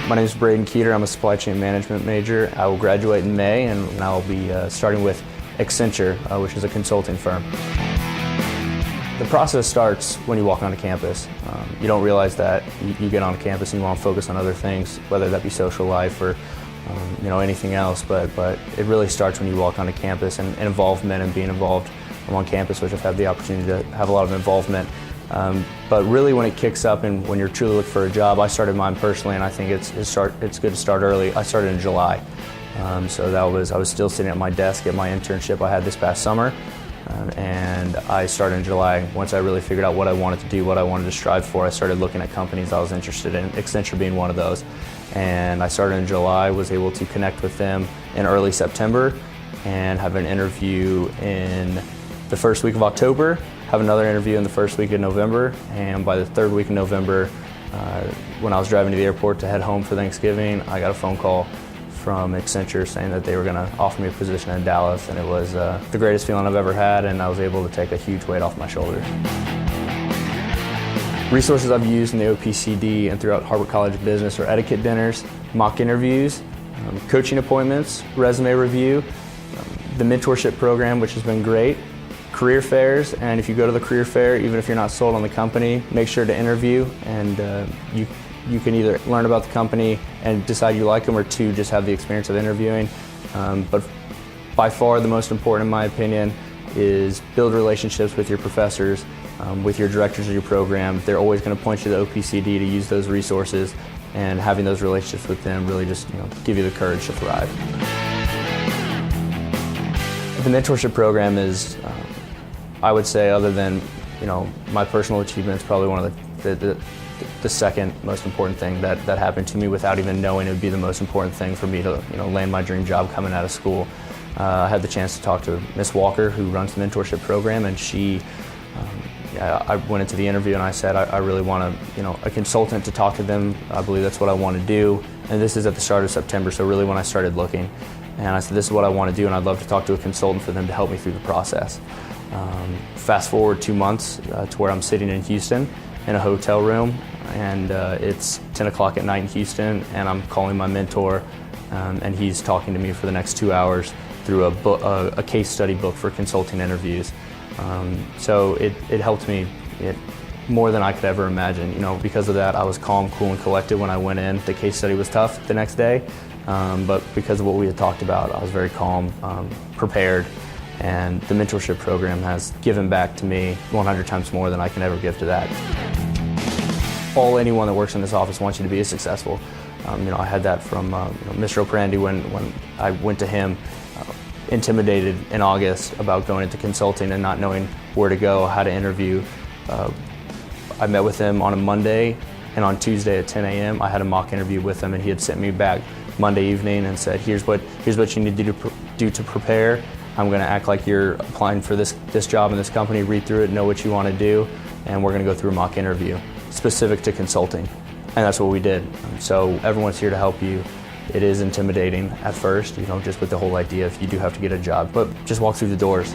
My name is Braden Keeter. I'm a supply chain management major. I will graduate in May, and I will be starting with Accenture, which is a consulting firm. The process starts when you walk onto campus. You don't realize that you get on campus and you want to focus on other things, whether that be social life or anything else, but it really starts when you walk onto campus and involvement and being involved on campus, which I've had the opportunity to have a lot of involvement. But really when it kicks up and when you're truly looking for a job, I started mine personally, and I think it's good to start early. I started in July. So I was still sitting at my desk at my internship I had this past summer. And I started in July. Once I really figured out what I wanted to do, what I wanted to strive for, I started looking at companies I was interested in, Accenture being one of those. And I started in July, was able to connect with them in early September and have an interview in the first week of October, have another interview in the first week of November, and by the third week of November, when I was driving to the airport to head home for Thanksgiving, I got a phone call from Accenture saying that they were going to offer me a position in Dallas, and it was the greatest feeling I've ever had, and I was able to take a huge weight off my shoulders. Resources I've used in the OPCD and throughout Harbert College Business are etiquette dinners, mock interviews, coaching appointments, resume review, the Mentorship Program, which has been great, career fairs, and if you go to the career fair, even if you're not sold on the company, make sure to interview, and you can either learn about the company and decide you like them, or two, just have the experience of interviewing. But by far the most important, in my opinion, is build relationships with your professors, with your directors of your program. They're always going to point you to the OPCD to use those resources, and having those relationships with them really just give you the courage to thrive. The mentorship program is, I would say, other than my personal achievements, probably one of the second most important thing that happened to me without even knowing it would be the most important thing for me to land my dream job coming out of school. I had the chance to talk to Miss Walker, who runs the mentorship program, and I went into the interview and I said I really want a consultant to talk to them. I believe that's what I want to do, and this is at the start of September, so really when I started looking. And I said, this is what I want to do, and I'd love to talk to a consultant for them to help me through the process. Fast forward 2 months to where I'm sitting in Houston in a hotel room, and it's 10 o'clock at night in Houston, and I'm calling my mentor, and he's talking to me for the next 2 hours through a case study book for consulting interviews. So it helped me more than I could ever imagine. Because of that, I was calm, cool, and collected when I went in. The case study was tough the next day, but because of what we had talked about, I was very calm, prepared, and the mentorship program has given back to me 100 times more than I can ever give to that. Anyone that works in this office wants you to be successful. I had that from Mr. Operandi when I went to him, intimidated in August about going into consulting and not knowing where to go, how to interview. I met with him on a Monday, and on Tuesday at 10 a.m. I had a mock interview with him, and he had sent me back Monday evening and said, here's what you need to do to prepare. I'm going to act like you're applying for this job in this company, read through it, know what you want to do, and we're going to go through a mock interview specific to consulting. And that's what we did. So everyone's here to help you. It is intimidating at first, just with the whole idea if you do have to get a job, but just walk through the doors.